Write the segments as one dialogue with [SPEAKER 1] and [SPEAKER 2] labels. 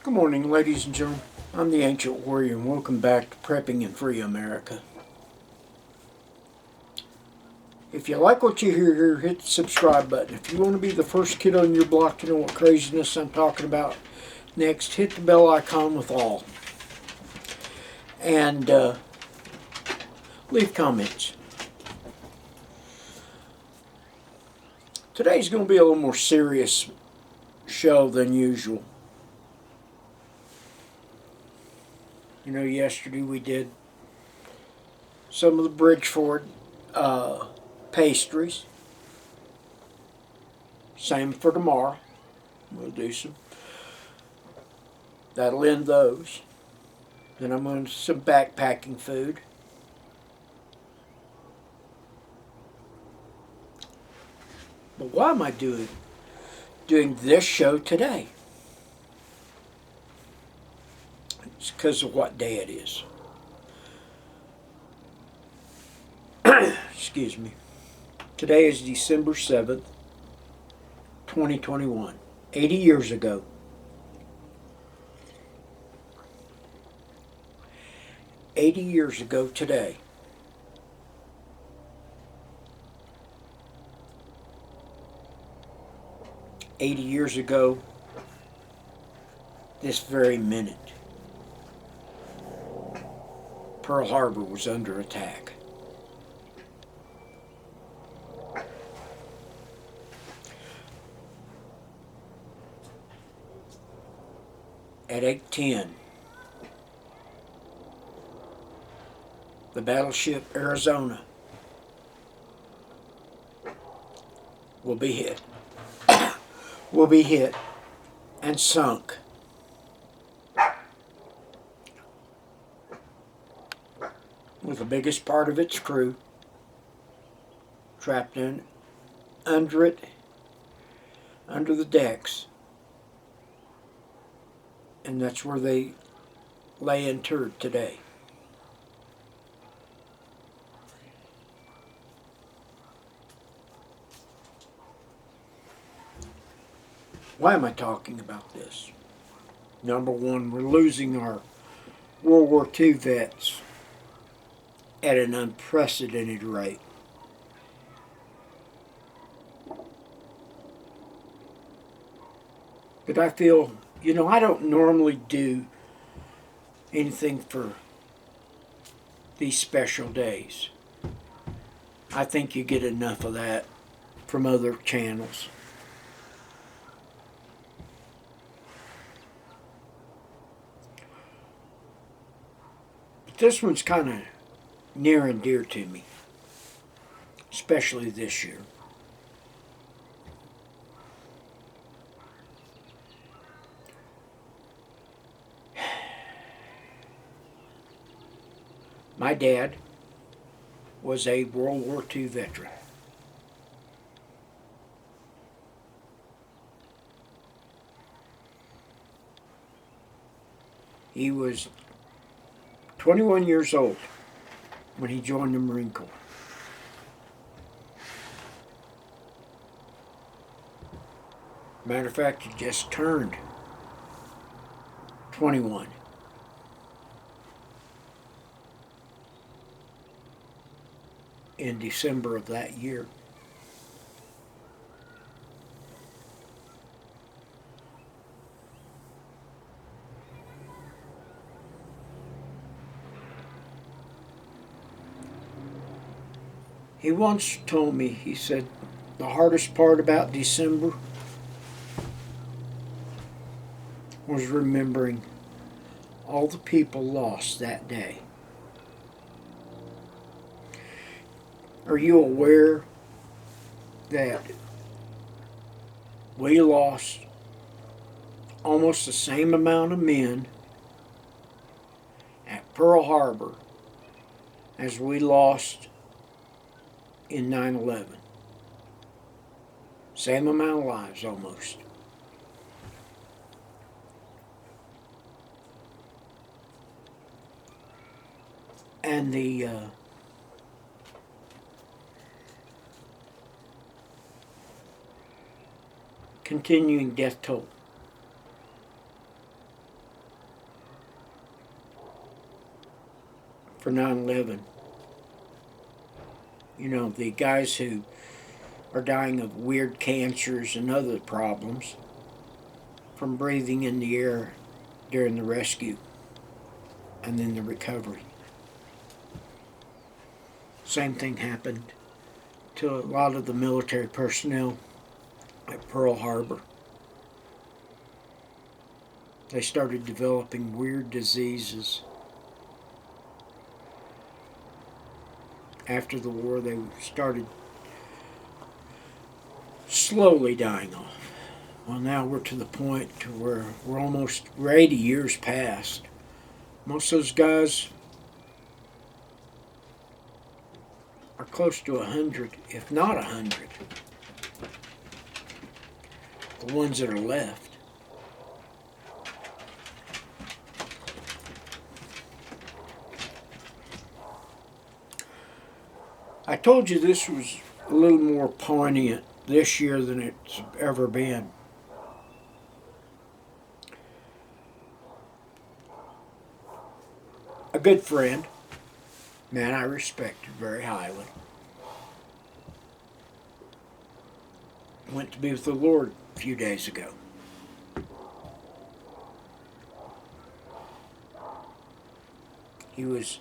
[SPEAKER 1] Good morning, ladies and gentlemen. I'm the Ancient Warrior, and welcome back to Prepping in Free America. If you like what you hear here, hit the subscribe button. If you want to be the first kid on your block to know what craziness I'm talking about next, hit the bell icon with all. And leave comments. Today's going to be a little more serious show than usual. You know, yesterday we did some of the Bridgeford pastries. Same for tomorrow. We'll do some. That'll end those. Then I'm going to some backpacking food. But why am I doing this show today? It's because of what day it is. Excuse me. Today is December 7th, 2021. 80 years ago. 80 years ago today. "80 years ago, this very minute, Pearl Harbor was under attack. At 8:10, the battleship Arizona will be hit and sunk. With the biggest part of its crew trapped under the decks, and that's where they lay interred today. Why am I talking about this? Number one, we're losing our World War II vets at an unprecedented rate. But I feel, I don't normally do anything for these special days. I think you get enough of that from other channels. But this one's kind of near and dear to me, especially this year. My dad was a World War II veteran. He was 21 years old when he joined the Marine Corps. Matter of fact, he just turned 21. In December of that year. He once told me, he said, the hardest part about December was remembering all the people lost that day. Are you aware that we lost almost the same amount of men at Pearl Harbor as we lost in 9/11? Same amount of lives almost. And the continuing death toll for 9/11. You know, the guys who are dying of weird cancers and other problems from breathing in the air during the rescue and then the recovery. Same thing happened to a lot of the military personnel at Pearl Harbor. They started developing weird diseases. After the war, they started slowly dying off. Well, now we're to the point to where we're 80 years past. Most of those guys are close to 100, if not 100. The ones that are left. I told you this was a little more poignant this year than it's ever been. A good friend, man I respected very highly, went to be with the Lord a few days ago. He was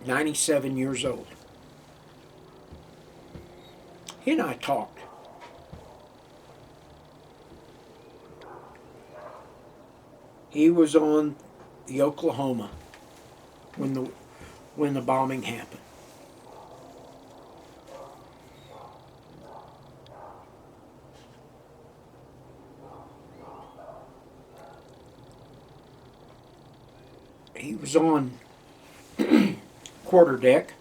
[SPEAKER 1] 97 years old. He and I talked. He was on the Oklahoma when the bombing happened. He was on quarterdeck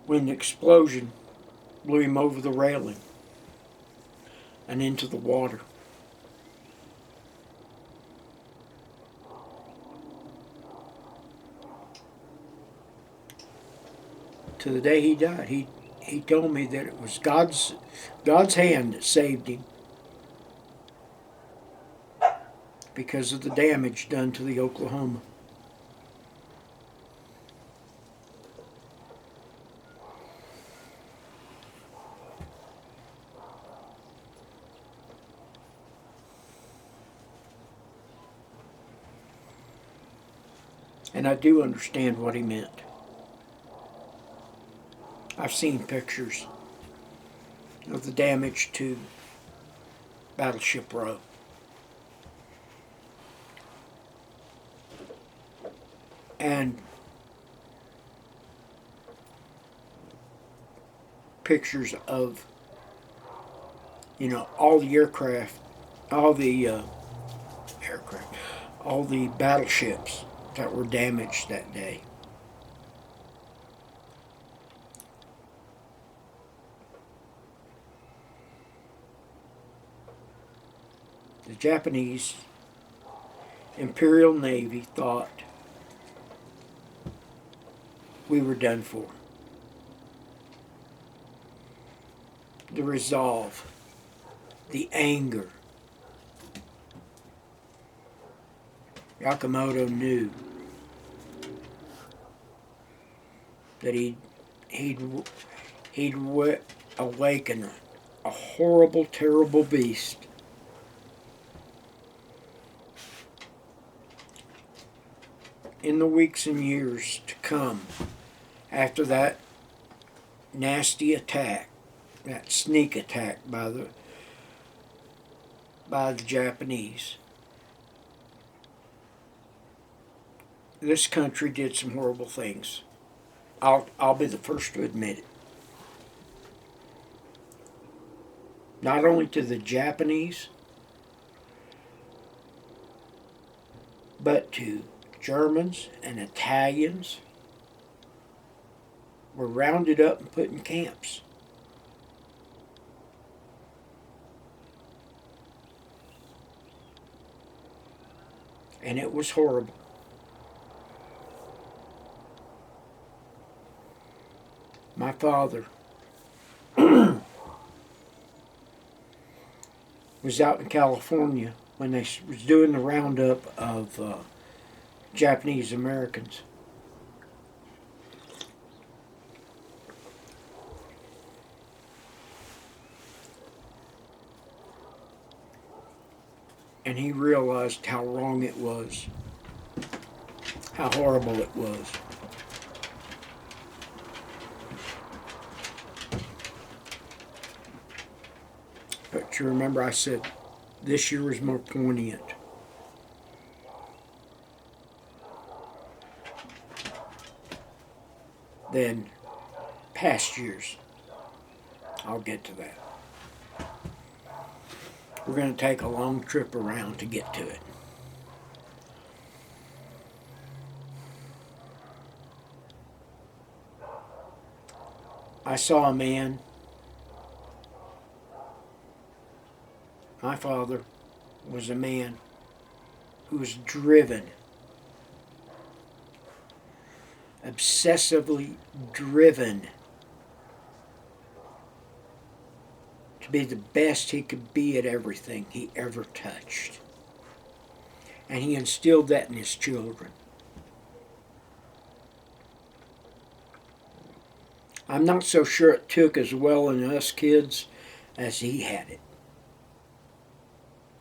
[SPEAKER 1] when the explosion blew him over the railing and into the water. To the day he died, he told me that it was God's hand that saved him because of the damage done to the Oklahoma. And I do understand what he meant. I've seen pictures of the damage to Battleship Row. And pictures of, all the aircraft, all the all the battleships that were damaged that day. The Japanese Imperial Navy thought we were done for. The resolve, the anger. Yamamoto knew that he'd awaken a horrible, terrible beast. In the weeks and years to come, after that nasty attack, that sneak attack by the Japanese, this country did some horrible things. I'll be the first to admit it. Not only to the Japanese, but to Germans and Italians were rounded up and put in camps. And it was horrible. My father was out in California when they was doing the roundup of Japanese Americans. And he realized how wrong it was, how horrible it was. But you remember I said this year was more poignant. Than past years. I'll get to that. We're going to take a long trip around to get to it. I saw a man, my father was a man who was driven, obsessively driven to be the best he could be at everything he ever touched. And he instilled that in his children. I'm not so sure it took as well in us kids as he had it.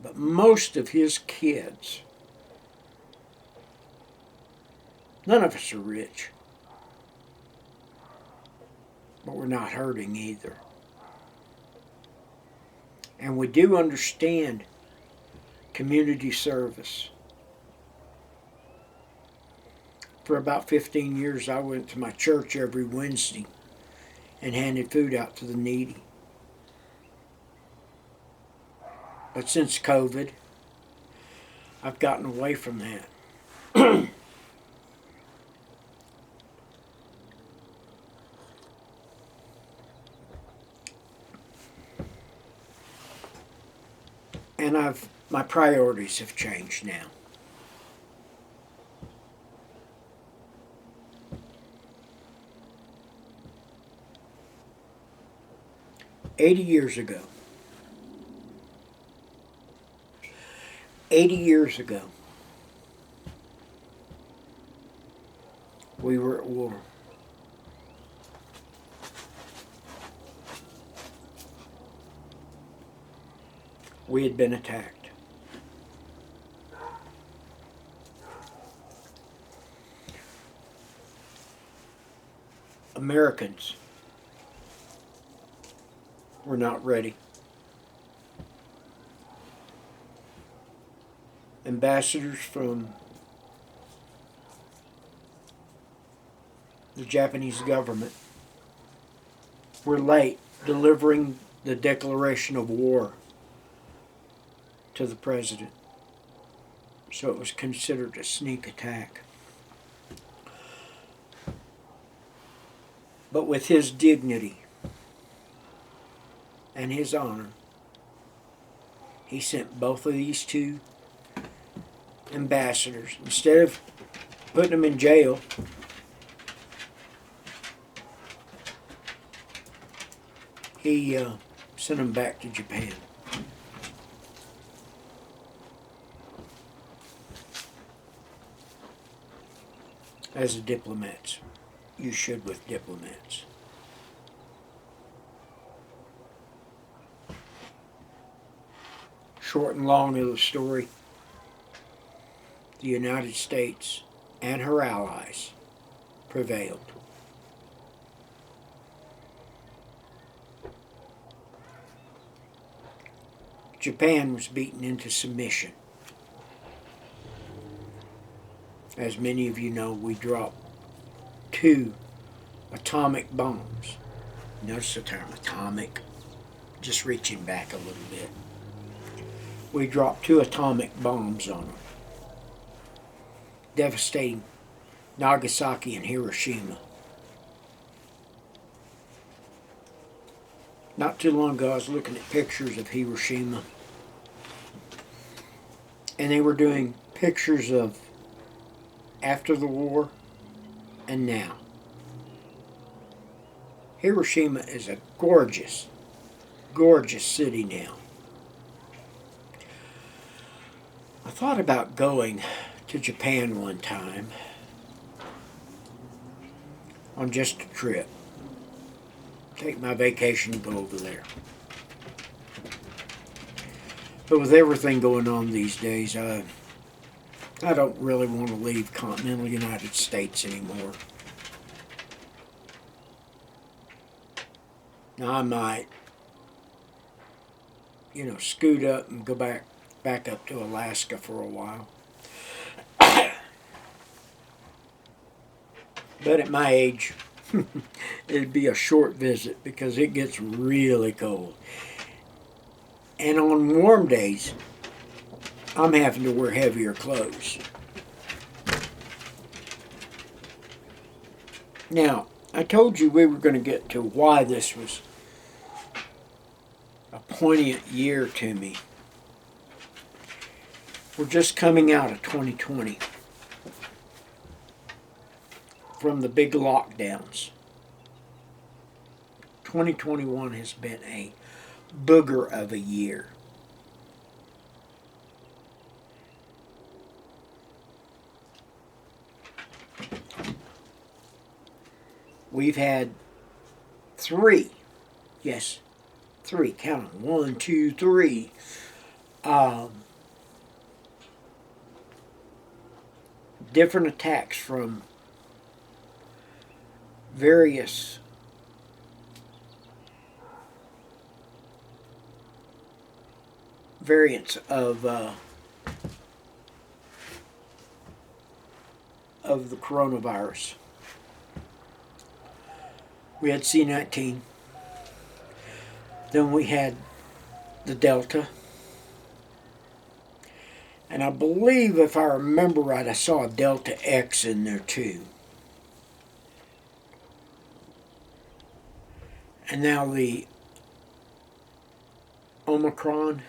[SPEAKER 1] But most of his kids, none of us are rich. But we're not hurting either. And we do understand community service. For about 15 years, I went to my church every Wednesday and handed food out to the needy. But since COVID, I've gotten away from that. And my priorities have changed now. $80 years ago, we were at war. We had been attacked. Americans were not ready. Ambassadors from the Japanese government were late delivering the declaration of war to the president. So it was considered a sneak attack. But with his dignity and his honor, he sent both of these two ambassadors. Instead of putting them in jail, he sent them back to Japan. As a diplomat, you should with diplomats. Short and long of the story, the United States and her allies prevailed. Japan was beaten into submission. As many of you know, we dropped 2 atomic bombs. Notice the term atomic, just reaching back a little bit. We dropped 2 atomic bombs on them, devastating Nagasaki and Hiroshima. Not too long ago, I was looking at pictures of Hiroshima, and they were doing pictures of after the war and now. Hiroshima is a gorgeous, gorgeous city now. I thought about going to to Japan one time on just a trip. Take my vacation and go over there. But with everything going on these days, I don't really want to leave continental United States anymore. Now I might, scoot up and go back up to Alaska for a while. But at my age, it'd be a short visit because it gets really cold. And on warm days, I'm having to wear heavier clothes. Now, I told you we were going to get to why this was a poignant year to me. We're just coming out of 2020 from the big lockdowns. 2021 has been a booger of a year. We've had three, count them, 1, 2, 3, different attacks from various variants of the coronavirus. We had C-19. Then we had the Delta. And I believe, if I remember right, I saw a Delta X in there too. And now the Omicron.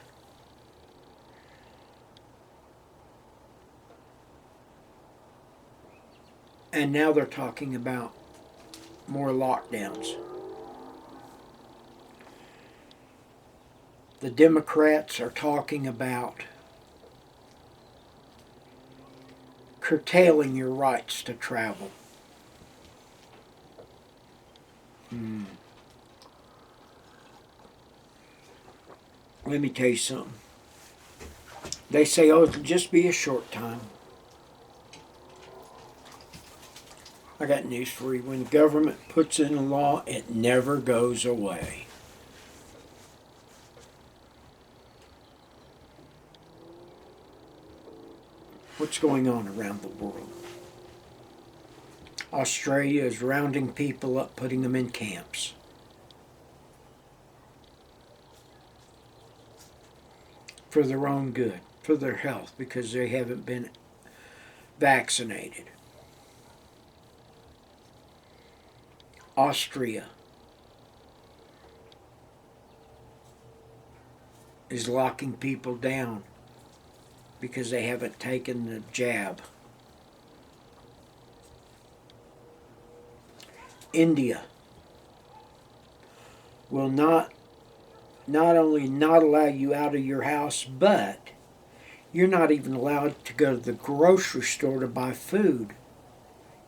[SPEAKER 1] And now they're talking about more lockdowns. The Democrats are talking about curtailing your rights to travel. Let me tell you something. They say, it'll just be a short time. I got news for you. When the government puts in a law, it never goes away. What's going on around the world? Australia is rounding people up, putting them in camps. For their own good, for their health, because they haven't been vaccinated. Austria is locking people down because they haven't taken the jab. India will not only not allow you out of your house, but you're not even allowed to go to the grocery store to buy food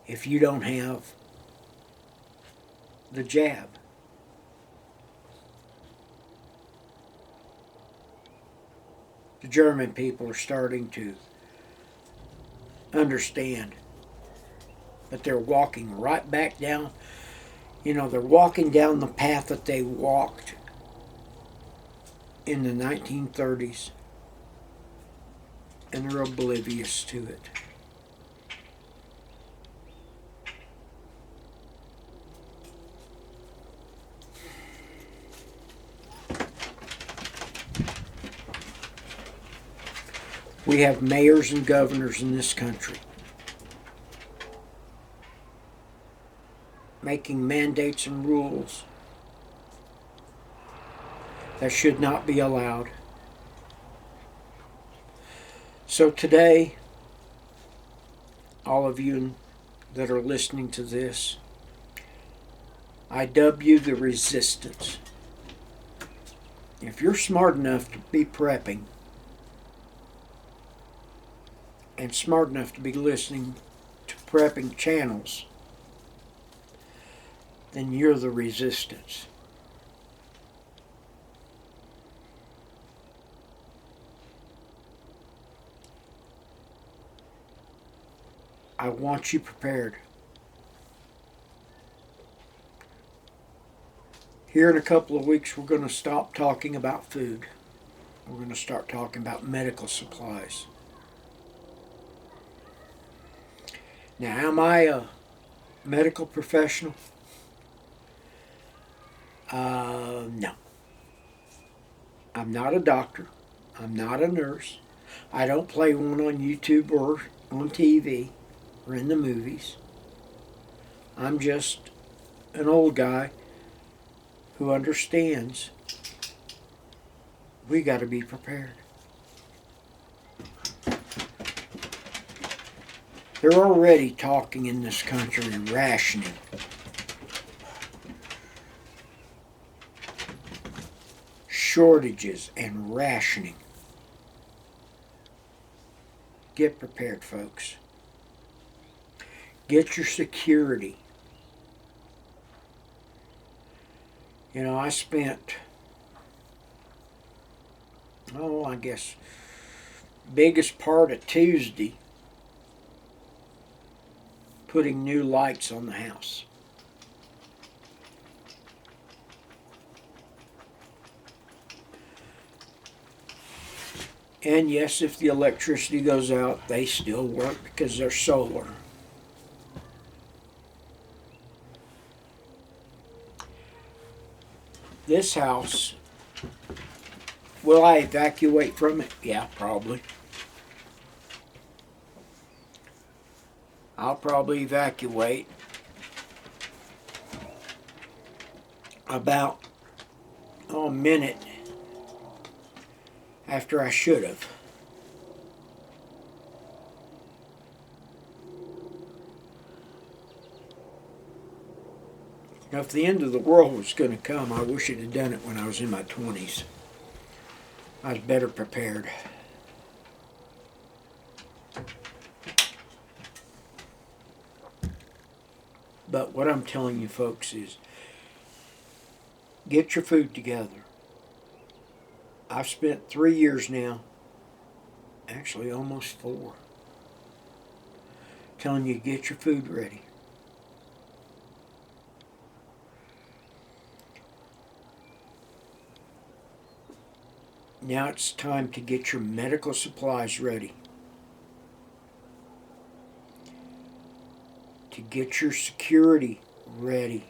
[SPEAKER 1] if you don't have the jab. The German people are starting to understand, but they're walking right back down. They're walking down the path that they walked in the 1930s, and they're oblivious to it. We have mayors and governors in this country making mandates and rules that should not be allowed. So today, all of you that are listening to this, I dub you the resistance. If you're smart enough to be prepping, and smart enough to be listening to prepping channels, then you're the resistance. I want you prepared. Here in a couple of weeks, we're going to stop talking about food. We're going to start talking about medical supplies. Now, am I a medical professional? No. I'm not a doctor. I'm not a nurse. I don't play one on YouTube or on TV or in the movies. I'm just an old guy who understands we got to be prepared. They're already talking in this country rationing. Shortages and rationing. Get prepared, folks. Get your security. You know, I spent, I guess, biggest part of Tuesday putting new lights on the house. And yes, if the electricity goes out, they still work because they're solar. This house, will I evacuate from it? Yeah, probably. I'll probably evacuate about a minute after I should have. Now, if the end of the world was going to come, I wish I'd have done it when I was in my 20s. I was better prepared. But what I'm telling you folks is, get your food together. I've spent 3 years now, actually almost 4, telling you get your food ready. Now it's time to get your medical supplies ready. To get your security ready.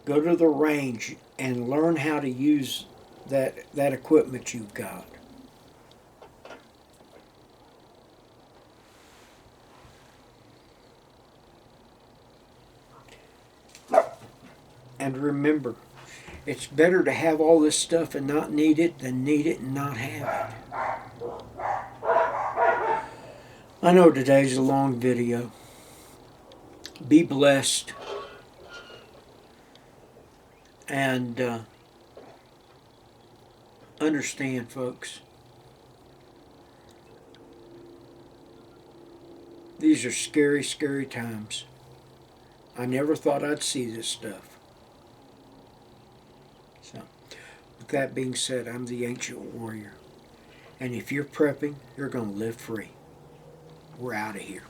[SPEAKER 1] Go to the range and learn how to use that equipment you've got. And remember, it's better to have all this stuff and not need it than need it and not have it. I know today's a long video. Be blessed. And understand, folks, these are scary, scary times. I never thought I'd see this stuff. So, with that being said, I'm the Ancient Warrior. And if you're prepping, you're going to live free. We're out of here.